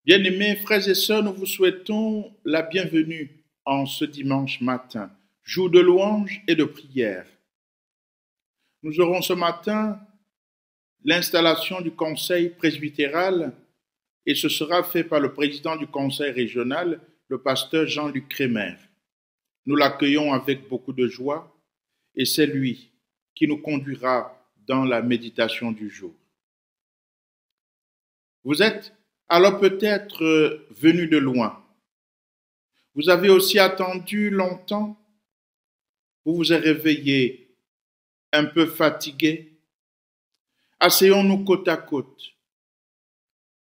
Bien-aimés frères et sœurs, nous vous souhaitons la bienvenue en ce dimanche matin, jour de louange et de prière. Nous aurons ce matin l'installation du conseil presbytéral et ce sera fait par le président du conseil régional, le pasteur Jean-Luc Crémer. Nous l'accueillons avec beaucoup de joie et c'est lui qui nous conduira dans la méditation du jour. Vous êtes alors peut-être venu de loin. Vous avez aussi attendu longtemps. Vous vous êtes réveillé un peu fatigué. Asseyons-nous côte à côte.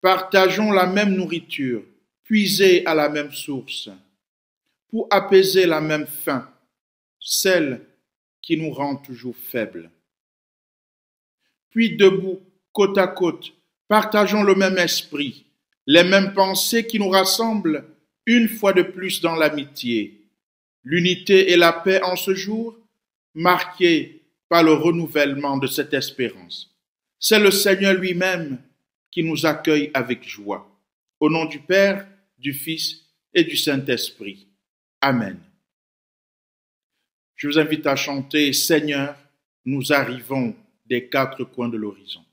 Partageons la même nourriture, puisez à la même source, pour apaiser la même faim, celle qui nous rend toujours faibles. Puis debout, côte à côte, partageons le même esprit, les mêmes pensées qui nous rassemblent une fois de plus dans l'amitié, l'unité et la paix en ce jour, marqués par le renouvellement de cette espérance. C'est le Seigneur lui-même qui nous accueille avec joie. Au nom du Père, du Fils et du Saint-Esprit. Amen. Je vous invite à chanter « Seigneur, nous arrivons des quatre coins de l'horizon ».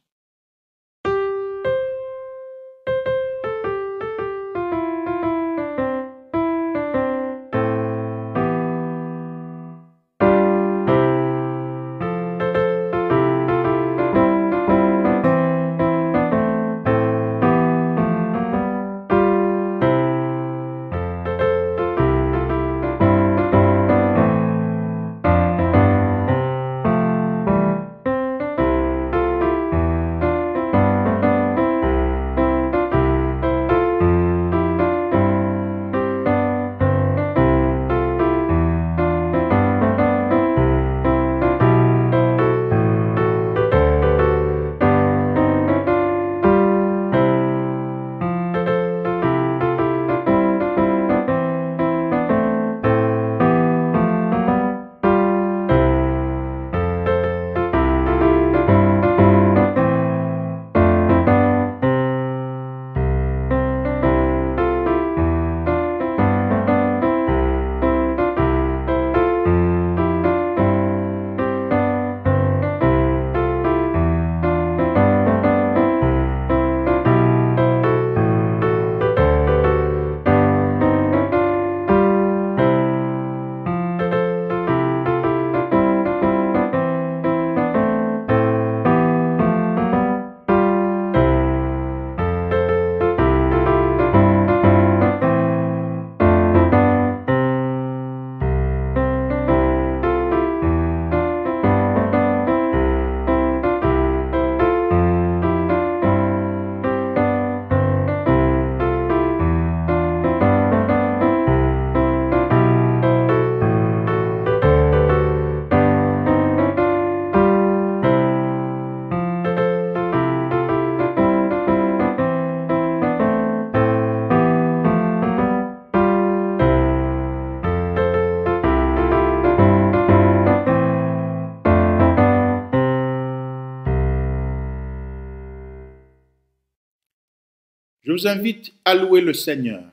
Je vous invite à louer le Seigneur.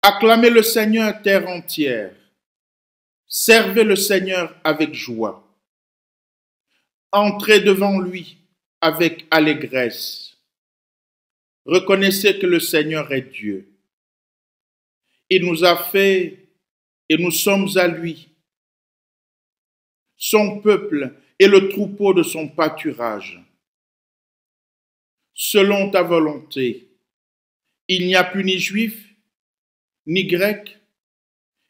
Acclamez le Seigneur terre entière. Servez le Seigneur avec joie. Entrez devant lui avec allégresse. Reconnaissez que le Seigneur est Dieu. Il nous a fait et nous sommes à lui, son peuple et le troupeau de son pâturage. Selon ta volonté, il n'y a plus ni juif, ni grec,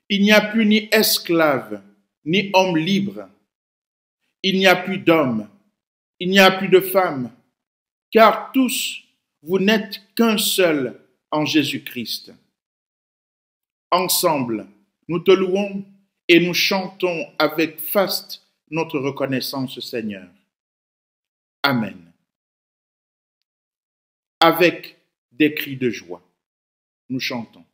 il n'y a plus ni esclave, ni homme libre. Il n'y a plus d'hommes, il n'y a plus de femmes, car tous, vous n'êtes qu'un seul en Jésus-Christ. Ensemble, nous te louons et nous chantons avec faste notre reconnaissance, Seigneur. Amen. Avec des cris de joie, nous chantons.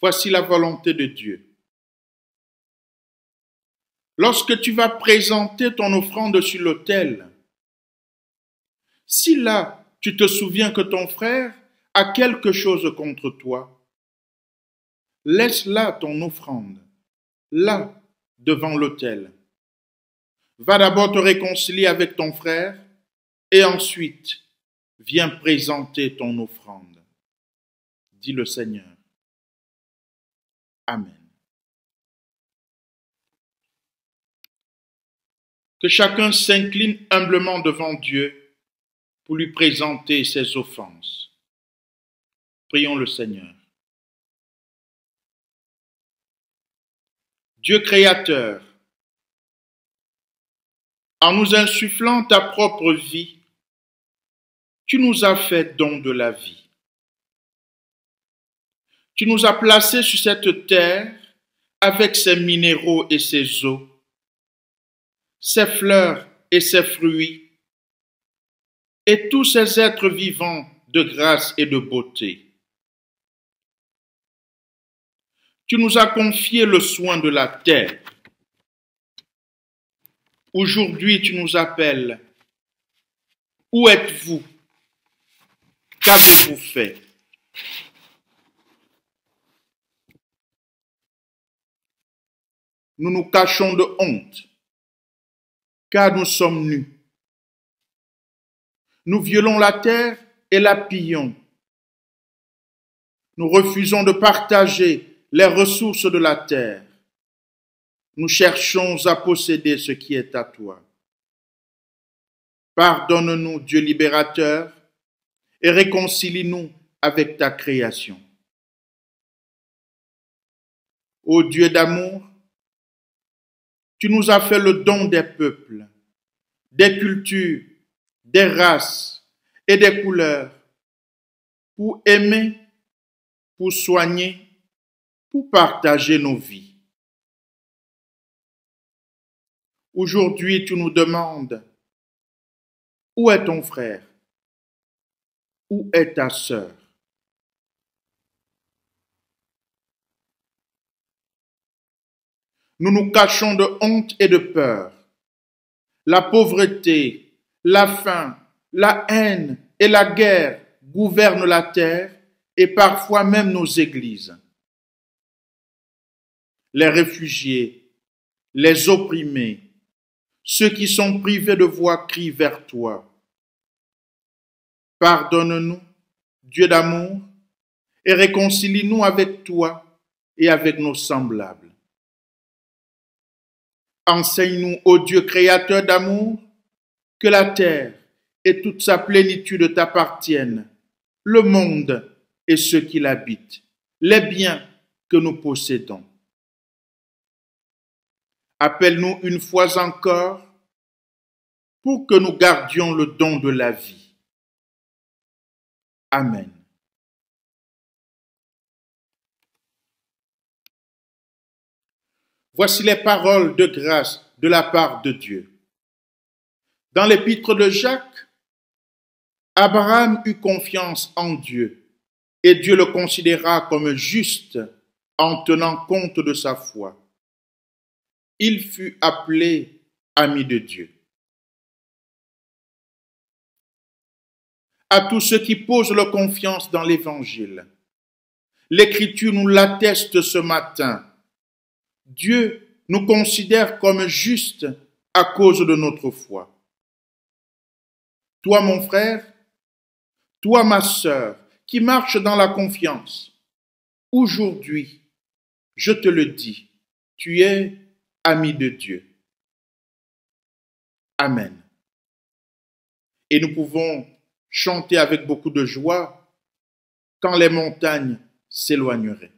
Voici la volonté de Dieu. Lorsque tu vas présenter ton offrande sur l'autel, si là, tu te souviens que ton frère a quelque chose contre toi, laisse là ton offrande, là, devant l'autel. Va d'abord te réconcilier avec ton frère et ensuite, viens présenter ton offrande, dit le Seigneur. Amen. Que chacun s'incline humblement devant Dieu pour lui présenter ses offenses. Prions le Seigneur. Dieu créateur, en nous insufflant ta propre vie, tu nous as fait don de la vie. Tu nous as placés sur cette terre avec ses minéraux et ses eaux, ses fleurs et ses fruits, et tous ces êtres vivants de grâce et de beauté. Tu nous as confié le soin de la terre. Aujourd'hui, tu nous appelles. Où êtes-vous? Qu'avez-vous fait? Nous nous cachons de honte, car nous sommes nus. Nous violons la terre et la pillons. Nous refusons de partager les ressources de la terre. Nous cherchons à posséder ce qui est à toi. Pardonne-nous, Dieu libérateur, et réconcilie-nous avec ta création. Ô Dieu d'amour, tu nous as fait le don des peuples, des cultures, des races et des couleurs, pour aimer, pour soigner, pour partager nos vies. Aujourd'hui, tu nous demandes, où est ton frère? Où est ta sœur? Nous nous cachons de honte et de peur. La pauvreté, la faim, la haine et la guerre gouvernent la terre et parfois même nos églises. Les réfugiés, les opprimés, ceux qui sont privés de voix crient vers toi. Pardonne-nous, Dieu d'amour, et réconcilie-nous avec toi et avec nos semblables. Enseigne-nous, ô Dieu créateur d'amour, que la terre et toute sa plénitude t'appartiennent, le monde et ceux qui l'habitent, les biens que nous possédons. Appelle-nous une fois encore pour que nous gardions le don de la vie. Amen. Voici les paroles de grâce de la part de Dieu. Dans l'épître de Jacques, Abraham eut confiance en Dieu et Dieu le considéra comme juste en tenant compte de sa foi. Il fut appelé ami de Dieu. À tous ceux qui posent leur confiance dans l'Évangile, l'Écriture nous l'atteste ce matin. Dieu nous considère comme justes à cause de notre foi. Toi, mon frère, toi, ma sœur, qui marche dans la confiance, aujourd'hui, je te le dis, tu es ami de Dieu. Amen. Et nous pouvons chanter avec beaucoup de joie quand les montagnes s'éloigneraient.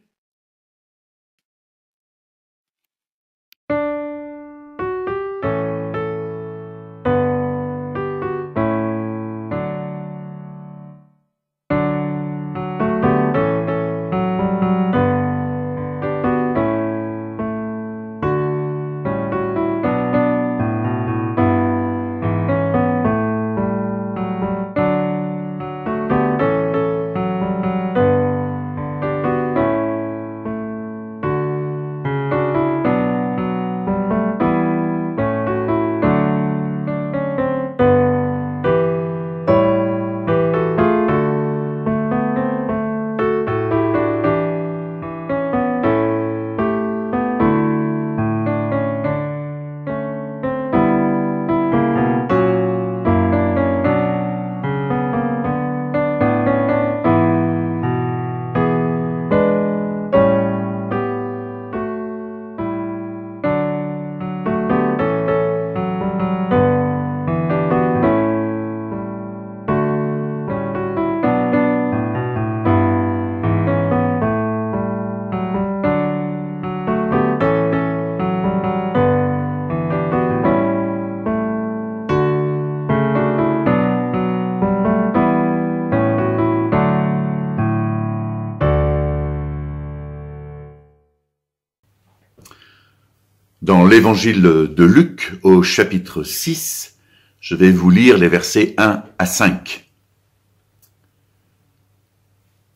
l'évangile de Luc au chapitre 6, je vais vous lire les versets 1 à 5.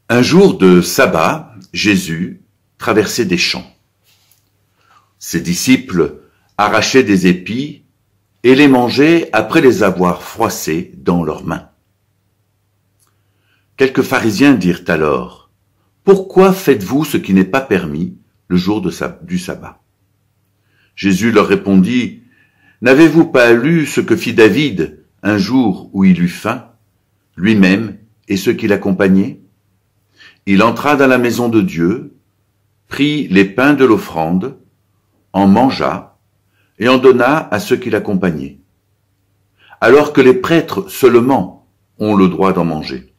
Un jour de sabbat, Jésus traversait des champs. Ses disciples arrachaient des épis et les mangeaient après les avoir froissés dans leurs mains. Quelques pharisiens dirent alors: « Pourquoi faites-vous ce qui n'est pas permis le jour du sabbat ?» Jésus leur répondit: « N'avez-vous pas lu ce que fit David un jour où il eut faim, lui-même et ceux qui l'accompagnaient? Il entra dans la maison de Dieu, prit les pains de l'offrande, en mangea et en donna à ceux qui l'accompagnaient, alors que les prêtres seulement ont le droit d'en manger.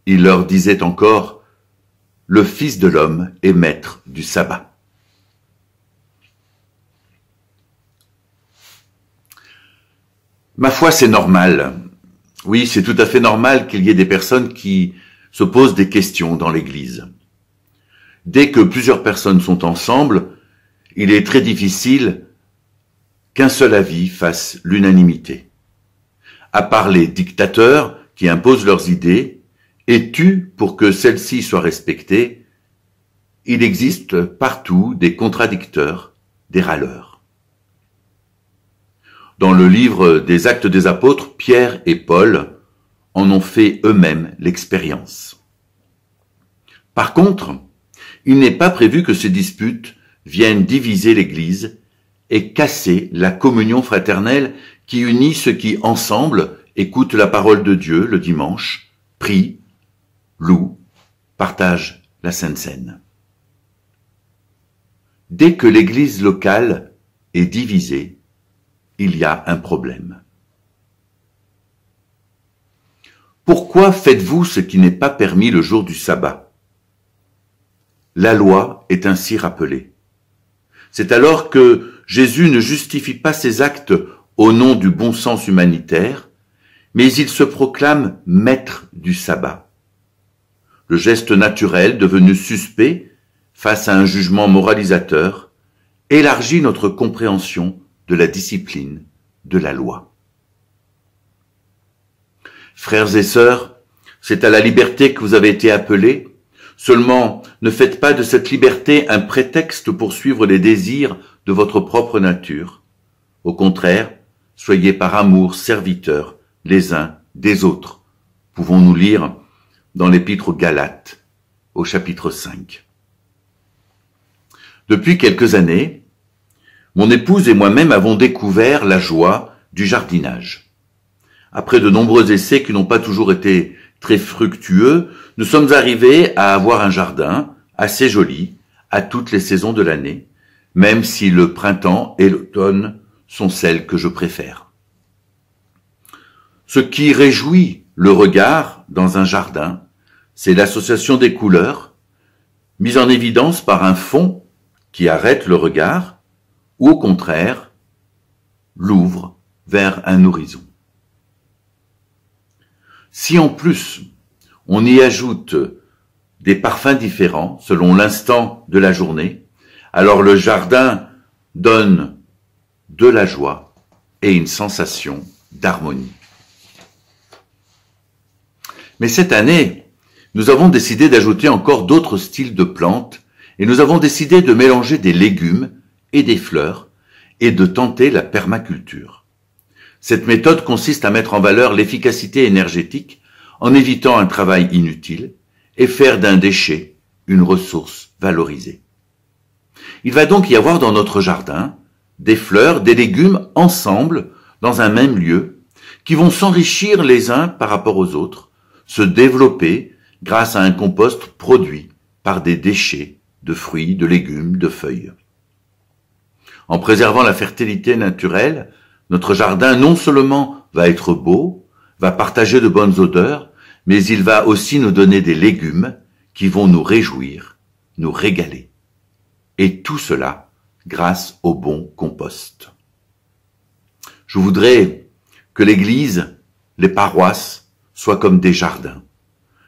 Il leur disait encore: « Le Fils de l'homme est maître du sabbat. » Ma foi, c'est normal. Oui, c'est tout à fait normal qu'il y ait des personnes qui se posent des questions dans l'Église. Dès que plusieurs personnes sont ensemble, il est très difficile qu'un seul avis fasse l'unanimité. À part les dictateurs qui imposent leurs idées et tuent pour que celles-ci soient respectées, il existe partout des contradicteurs, des râleurs. Dans le livre des Actes des Apôtres, Pierre et Paul en ont fait eux-mêmes l'expérience. Par contre, il n'est pas prévu que ces disputes viennent diviser l'Église et casser la communion fraternelle qui unit ceux qui, ensemble, écoutent la parole de Dieu le dimanche, prient, louent, partagent la Sainte Seine. Dès que l'Église locale est divisée, il y a un problème. Pourquoi faites-vous ce qui n'est pas permis le jour du sabbat? La loi est ainsi rappelée. C'est alors que Jésus ne justifie pas ses actes au nom du bon sens humanitaire, mais il se proclame maître du sabbat. Le geste naturel, devenu suspect face à un jugement moralisateur, élargit notre compréhension de la discipline, de la loi. Frères et sœurs, c'est à la liberté que vous avez été appelés. Seulement, ne faites pas de cette liberté un prétexte pour suivre les désirs de votre propre nature. Au contraire, soyez par amour serviteurs les uns des autres. Pouvons-nous lire dans l'épître aux Galates, au chapitre 5. Depuis quelques années, mon épouse et moi-même avons découvert la joie du jardinage. Après de nombreux essais qui n'ont pas toujours été très fructueux, nous sommes arrivés à avoir un jardin assez joli à toutes les saisons de l'année, même si le printemps et l'automne sont celles que je préfère. Ce qui réjouit le regard dans un jardin, c'est l'association des couleurs, mise en évidence par un fond qui arrête le regard, ou au contraire, l'ouvre vers un horizon. Si en plus, on y ajoute des parfums différents selon l'instant de la journée, alors le jardin donne de la joie et une sensation d'harmonie. Mais cette année, nous avons décidé d'ajouter encore d'autres styles de plantes et nous avons décidé de mélanger des légumes et des fleurs, et de tenter la permaculture. Cette méthode consiste à mettre en valeur l'efficacité énergétique en évitant un travail inutile et faire d'un déchet une ressource valorisée. Il va donc y avoir dans notre jardin des fleurs, des légumes ensemble dans un même lieu qui vont s'enrichir les uns par rapport aux autres, se développer grâce à un compost produit par des déchets de fruits, de légumes, de feuilles. En préservant la fertilité naturelle, notre jardin non seulement va être beau, va partager de bonnes odeurs, mais il va aussi nous donner des légumes qui vont nous réjouir, nous régaler. Et tout cela grâce au bon compost. Je voudrais que l'Église, les paroisses, soient comme des jardins,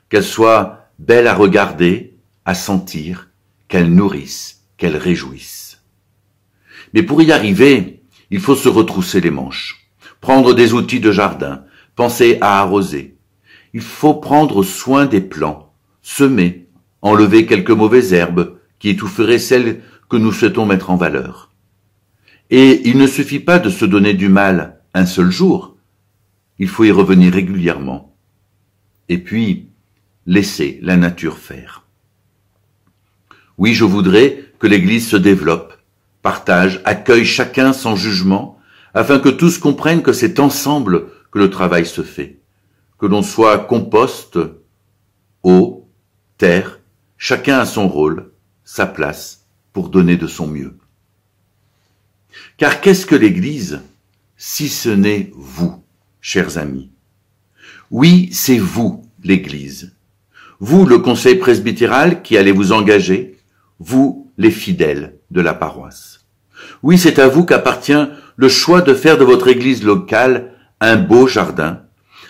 qu'elles soient belles à regarder, à sentir, qu'elles nourrissent, qu'elles réjouissent. Mais pour y arriver, il faut se retrousser les manches, prendre des outils de jardin, penser à arroser. Il faut prendre soin des plants, semer, enlever quelques mauvaises herbes qui étoufferaient celles que nous souhaitons mettre en valeur. Et il ne suffit pas de se donner du mal un seul jour, il faut y revenir régulièrement. Et puis, laisser la nature faire. Oui, je voudrais que l'Église se développe, partage, accueille chacun sans jugement, afin que tous comprennent que c'est ensemble que le travail se fait, que l'on soit compost, eau, terre, chacun a son rôle, sa place, pour donner de son mieux. Car qu'est-ce que l'Église, si ce n'est vous, chers amis? Oui, c'est vous, l'Église. Vous, le conseil presbytéral qui allez vous engager, vous, les fidèles de la paroisse. Oui, c'est à vous qu'appartient le choix de faire de votre Église locale un beau jardin,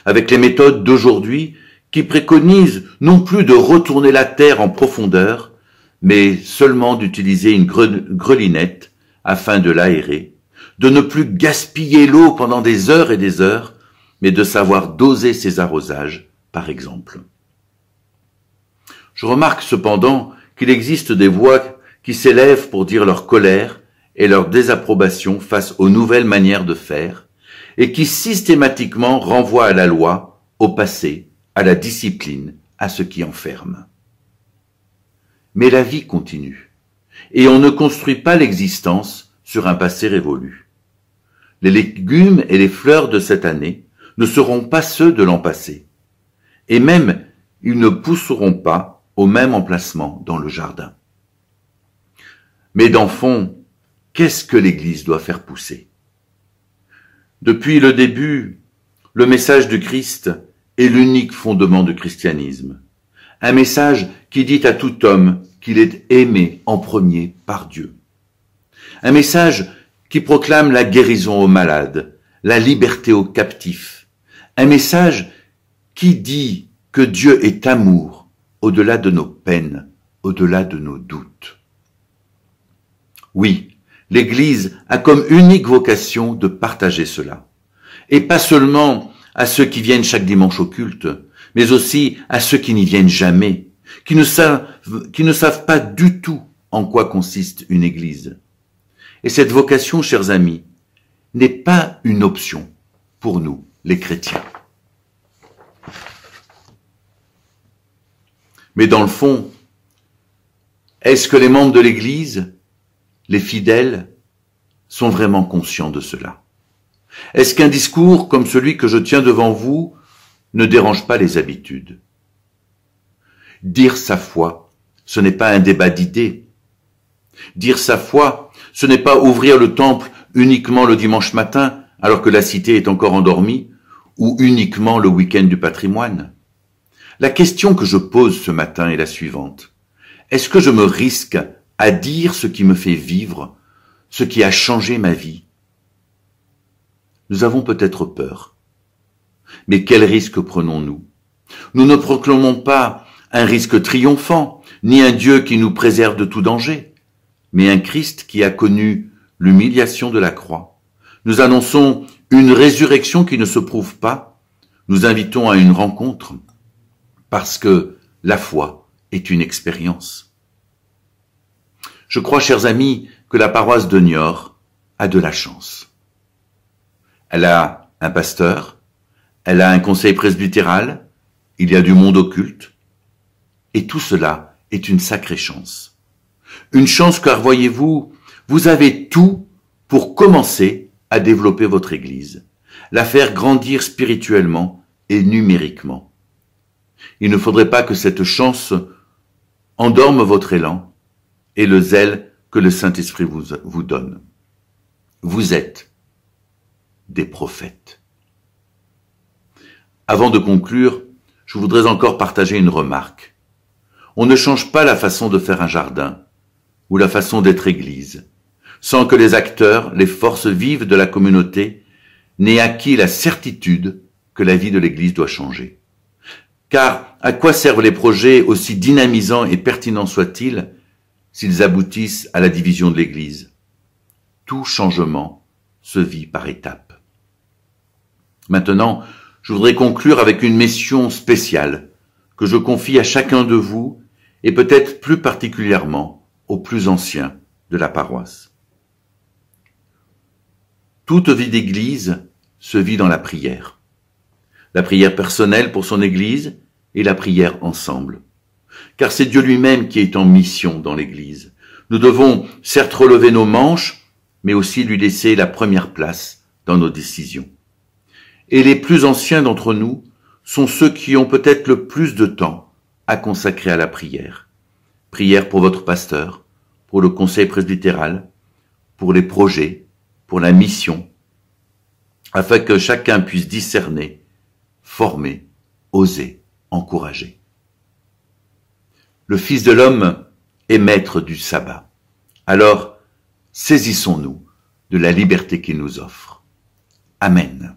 avec les méthodes d'aujourd'hui qui préconisent non plus de retourner la terre en profondeur, mais seulement d'utiliser une grelinette afin de l'aérer, de ne plus gaspiller l'eau pendant des heures et des heures, mais de savoir doser ses arrosages, par exemple. Je remarque cependant qu'il existe des voix qui s'élèvent pour dire leur colère et leur désapprobation face aux nouvelles manières de faire, et qui systématiquement renvoient à la loi, au passé, à la discipline, à ce qui enferme. Mais la vie continue, et on ne construit pas l'existence sur un passé révolu. Les légumes et les fleurs de cette année ne seront pas ceux de l'an passé, et même ils ne pousseront pas au même emplacement dans le jardin. Mais dans le fond, qu'est-ce que l'Église doit faire pousser? Depuis le début, le message du Christ est l'unique fondement du christianisme. Un message qui dit à tout homme qu'il est aimé en premier par Dieu. Un message qui proclame la guérison aux malades, la liberté aux captifs. Un message qui dit que Dieu est amour au-delà de nos peines, au-delà de nos doutes. Oui, l'Église a comme unique vocation de partager cela. Et pas seulement à ceux qui viennent chaque dimanche au culte, mais aussi à ceux qui n'y viennent jamais, qui ne savent pas du tout en quoi consiste une Église. Et cette vocation, chers amis, n'est pas une option pour nous, les chrétiens. Mais dans le fond, est-ce que les membres de l'Église, les fidèles, sont vraiment conscients de cela? Est-ce qu'un discours comme celui que je tiens devant vous ne dérange pas les habitudes? Dire sa foi, ce n'est pas un débat d'idées. Dire sa foi, ce n'est pas ouvrir le temple uniquement le dimanche matin alors que la cité est encore endormie, ou uniquement le week-end du patrimoine. La question que je pose ce matin est la suivante. Est-ce que je me risque à dire ce qui me fait vivre, ce qui a changé ma vie? Nous avons peut-être peur. Mais quel risque prenons-nous? Nous ne proclamons pas un risque triomphant, ni un Dieu qui nous préserve de tout danger, mais un Christ qui a connu l'humiliation de la croix. Nous annonçons une résurrection qui ne se prouve pas. Nous invitons à une rencontre, parce que la foi est une expérience. Je crois, chers amis, que la paroisse de Niort a de la chance. Elle a un pasteur, elle a un conseil presbytéral, il y a du monde occulte, et tout cela est une sacrée chance. Une chance car, voyez-vous, vous avez tout pour commencer à développer votre Église, la faire grandir spirituellement et numériquement. Il ne faudrait pas que cette chance endorme votre élan et le zèle que le Saint-Esprit vous donne. Vous êtes des prophètes. Avant de conclure, je voudrais encore partager une remarque. On ne change pas la façon de faire un jardin ou la façon d'être Église sans que les acteurs, les forces vives de la communauté n'aient acquis la certitude que la vie de l'Église doit changer. Car à quoi servent les projets, aussi dynamisants et pertinents soient-ils, s'ils aboutissent à la division de l'Église? tout changement se vit par étapes. Maintenant, je voudrais conclure avec une mission spéciale que je confie à chacun de vous et peut-être plus particulièrement aux plus anciens de la paroisse. Toute vie d'église se vit dans la prière. La prière personnelle pour son église et la prière ensemble. Car c'est Dieu lui-même qui est en mission dans l'église. Nous devons certes relever nos manches, mais aussi lui laisser la première place dans nos décisions. Et les plus anciens d'entre nous sont ceux qui ont peut-être le plus de temps à consacrer à la prière. Prière pour votre pasteur, pour le conseil presbytéral, pour les projets, pour la mission, afin que chacun puisse discerner, former, oser, encourager. Le Fils de l'homme est maître du sabbat. Alors, saisissons-nous de la liberté qu'il nous offre. Amen.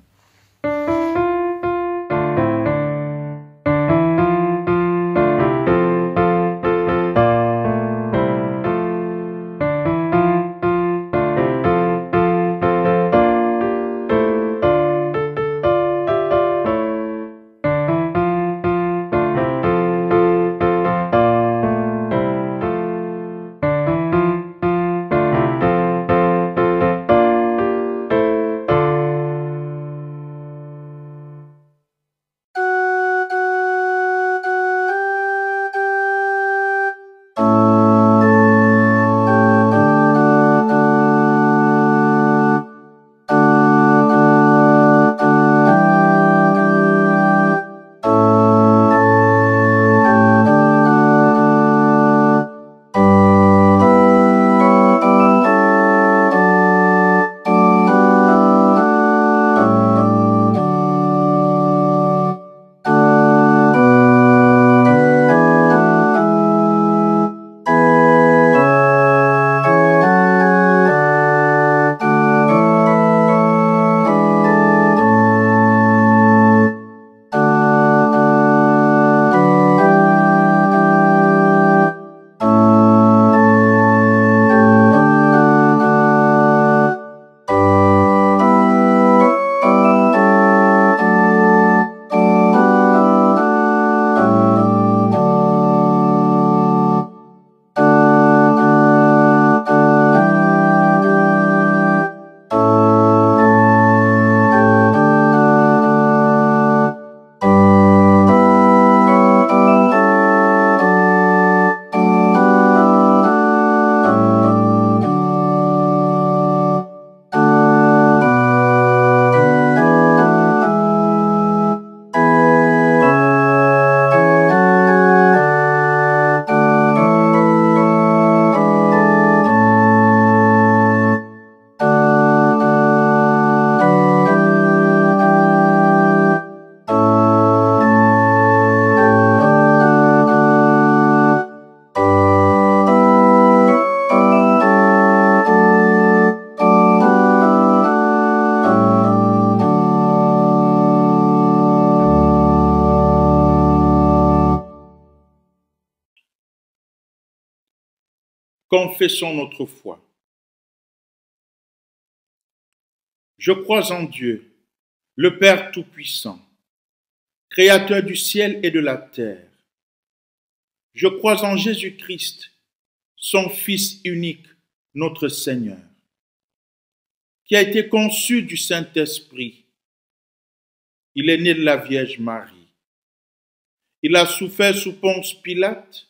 Confessons notre foi. Je crois en Dieu, le Père Tout-Puissant, Créateur du ciel et de la terre. Je crois en Jésus-Christ, son Fils unique, notre Seigneur, qui a été conçu du Saint-Esprit. Il est né de la Vierge Marie. Il a souffert sous Ponce Pilate.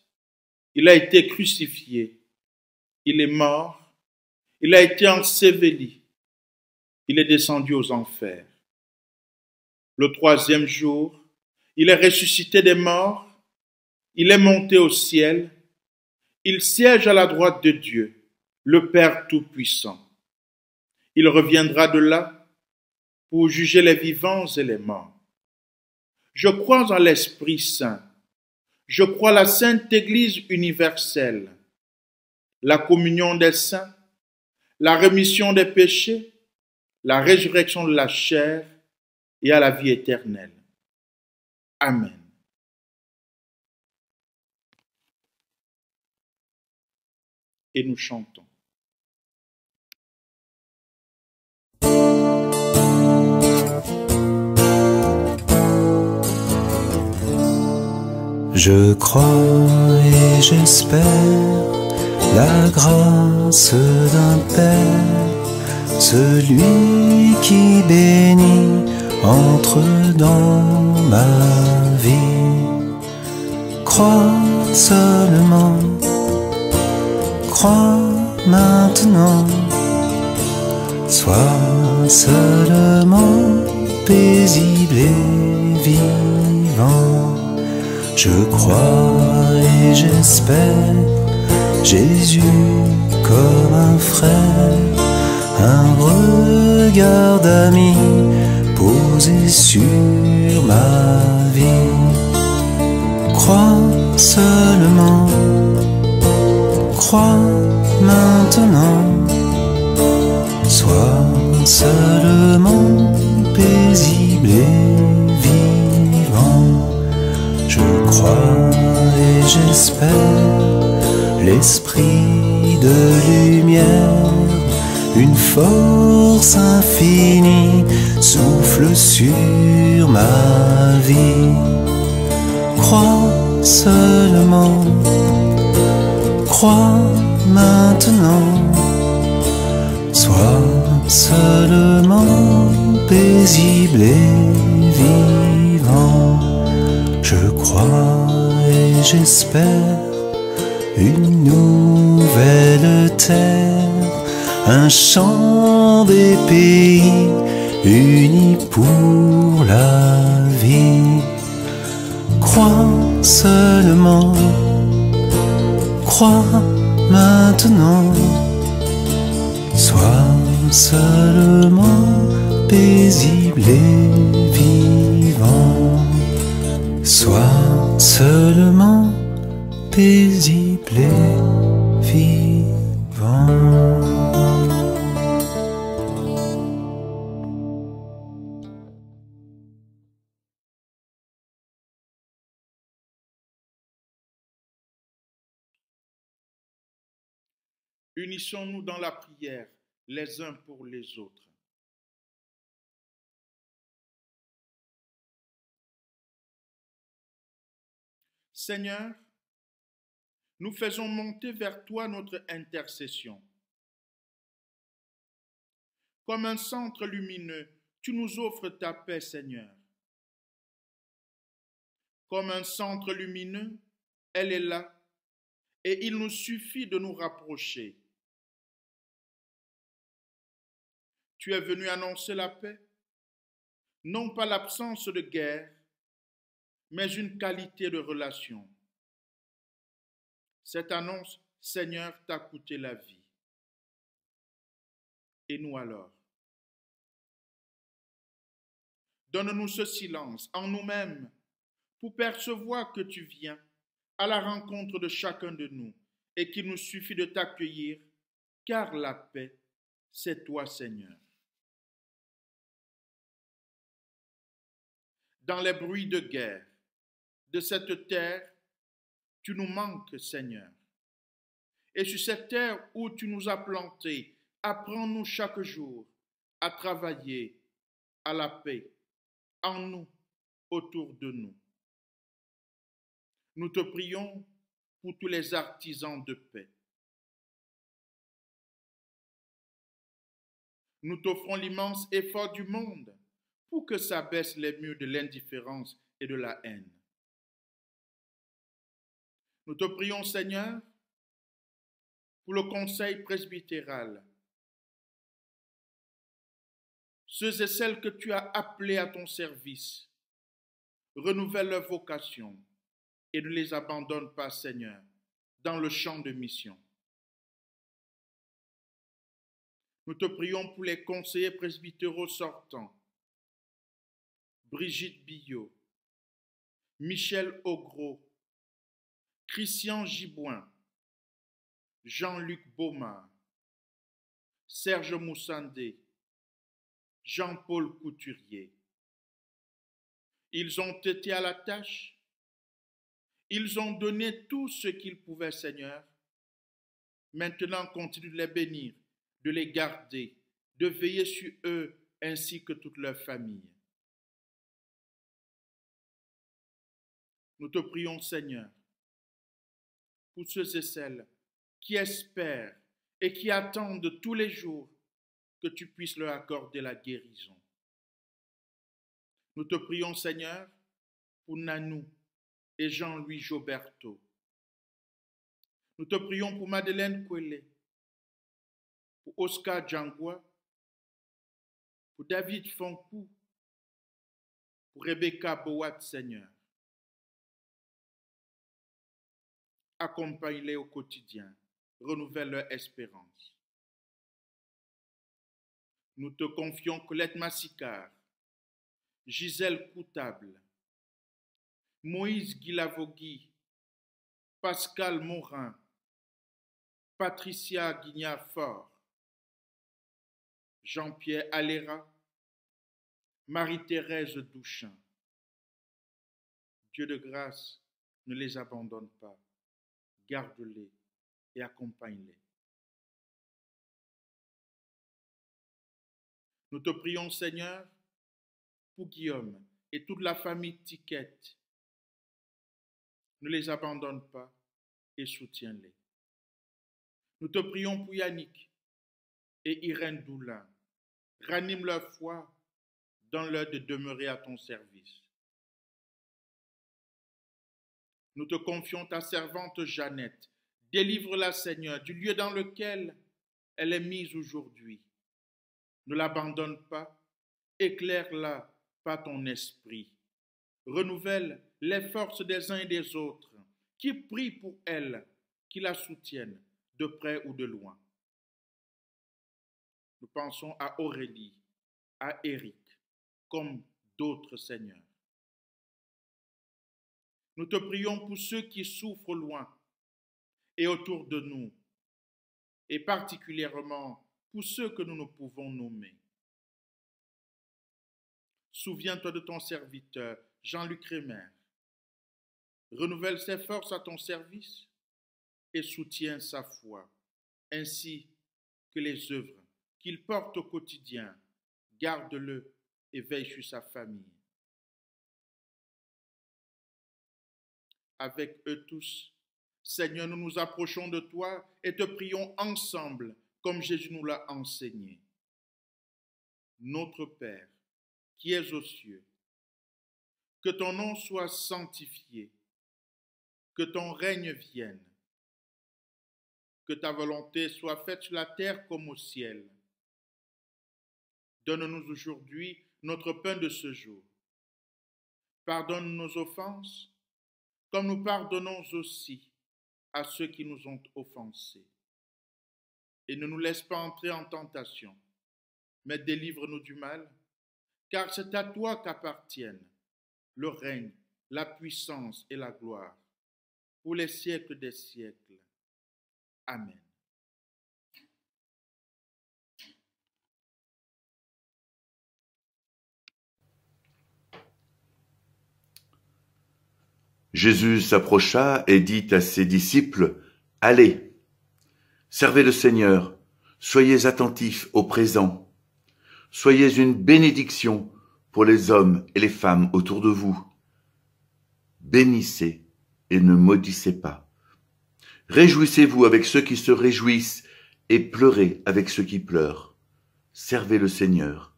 Il a été crucifié. Il est mort. Il a été enseveli. Il est descendu aux enfers. Le troisième jour, il est ressuscité des morts. Il est monté au ciel. Il siège à la droite de Dieu, le Père Tout-Puissant. Il reviendra de là pour juger les vivants et les morts. Je crois en l'Esprit Saint. Je crois la Sainte Église universelle, la communion des saints, la rémission des péchés, la résurrection de la chair et à la vie éternelle. Amen. Et nous chantons. Je crois et j'espère la grâce d'un Père, celui qui bénit entre dans ma vie. Crois seulement, crois maintenant, sois seulement paisible et vivant. Je crois et j'espère Jésus comme un frère, un regard d'ami posé sur ma vie. Crois seulement, crois maintenant, sois seulement paisible et vivant. Je crois et j'espère l'esprit de lumière, une force infinie souffle sur ma vie. Crois seulement, crois maintenant, sois seulement paisible et vivant. Je crois et j'espère une nouvelle terre, un chant des pays unis pour la vie. Crois seulement, crois maintenant, sois seulement paisible et vivant. Sois seulement paisible et vivant. Unissons-nous dans la prière les uns pour les autres. Seigneur, nous faisons monter vers toi notre intercession. Comme un centre lumineux, tu nous offres ta paix, Seigneur. Comme un centre lumineux, elle est là, et il nous suffit de nous rapprocher. Tu es venu annoncer la paix, non pas l'absence de guerre, mais une qualité de relation. Cette annonce, Seigneur, t'a coûté la vie. Et nous alors? Donne-nous ce silence en nous-mêmes pour percevoir que tu viens à la rencontre de chacun de nous et qu'il nous suffit de t'accueillir, car la paix, c'est toi, Seigneur. Dans les bruits de guerre de cette terre, tu nous manques, Seigneur. Et sur cette terre où tu nous as plantés, apprends-nous chaque jour à travailler à la paix, en nous, autour de nous. Nous te prions pour tous les artisans de paix. Nous t'offrons l'immense effort du monde pour que s'abaissent les murs de l'indifférence et de la haine. Nous te prions, Seigneur, pour le conseil presbytéral, ceux et celles que tu as appelés à ton service, renouvelle leur vocation et ne les abandonne pas, Seigneur, dans le champ de mission. Nous te prions pour les conseillers presbytéraux sortants, Brigitte Billot, Michel Augros, Christian Giboin, Jean-Luc Baumard, Serge Moussandé, Jean-Paul Couturier. Ils ont été à la tâche, ils ont donné tout ce qu'ils pouvaient, Seigneur. Maintenant, continue de les bénir, de les garder, de veiller sur eux ainsi que toute leur famille. Nous te prions, Seigneur, pour ceux et celles qui espèrent et qui attendent tous les jours que tu puisses leur accorder la guérison. Nous te prions, Seigneur, pour Nanou et Jean-Louis Joberto. Nous te prions pour Madeleine Kwele, pour Oscar Djangwa, pour David Fonkou, pour Rebecca Boat, Seigneur. Accompagne-les au quotidien, renouvelle leur espérance. Nous te confions Colette Massicard, Gisèle Coutable, Moïse Guilavogui, Pascal Morin, Patricia Guignard-Fort, Jean-Pierre Alera, Marie-Thérèse Douchin. Dieu de grâce, ne les abandonne pas, garde-les et accompagne-les. Nous te prions, Seigneur, pour Guillaume et toute la famille Tiquette. Ne les abandonne pas et soutiens-les. Nous te prions pour Yannick et Irène Doulin. Ranime leur foi, donne-leur de demeurer à ton service. Nous te confions ta servante Jeannette. Délivre-la, Seigneur, du lieu dans lequel elle est mise aujourd'hui. Ne l'abandonne pas, éclaire-la par ton esprit. Renouvelle les forces des uns et des autres, qui prient pour elle, qui la soutiennent, de près ou de loin. Nous pensons à Aurélie, à Éric, comme d'autres, Seigneur. Nous te prions pour ceux qui souffrent loin et autour de nous, et particulièrement pour ceux que nous ne pouvons nommer. Souviens-toi de ton serviteur, Jean-Luc Rémer. Renouvelle ses forces à ton service et soutiens sa foi, ainsi que les œuvres qu'il porte au quotidien. Garde-le et veille sur sa famille. Avec eux tous, Seigneur, nous nous approchons de toi et te prions ensemble, comme Jésus nous l'a enseigné. Notre Père, qui es aux cieux, que ton nom soit sanctifié, que ton règne vienne, que ta volonté soit faite sur la terre comme au ciel. Donne-nous aujourd'hui notre pain de ce jour. Pardonne nos offenses, comme nous pardonnons aussi à ceux qui nous ont offensés. Et ne nous laisse pas entrer en tentation, mais délivre-nous du mal, car c'est à toi qu'appartiennent le règne, la puissance et la gloire, pour les siècles des siècles. Amen. Jésus s'approcha et dit à ses disciples, « Allez, servez le Seigneur, soyez attentifs au présent, soyez une bénédiction pour les hommes et les femmes autour de vous. Bénissez et ne maudissez pas. Réjouissez-vous avec ceux qui se réjouissent et pleurez avec ceux qui pleurent. Servez le Seigneur.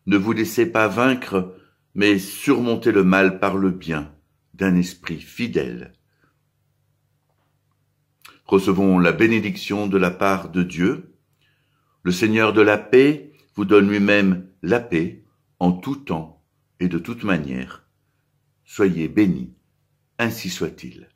Ne vous laissez pas vaincre, mais surmontez le mal par le bien d'un esprit fidèle. » Recevons la bénédiction de la part de Dieu. Le Seigneur de la paix vous donne lui-même la paix en tout temps et de toute manière. Soyez bénis, ainsi soit-il.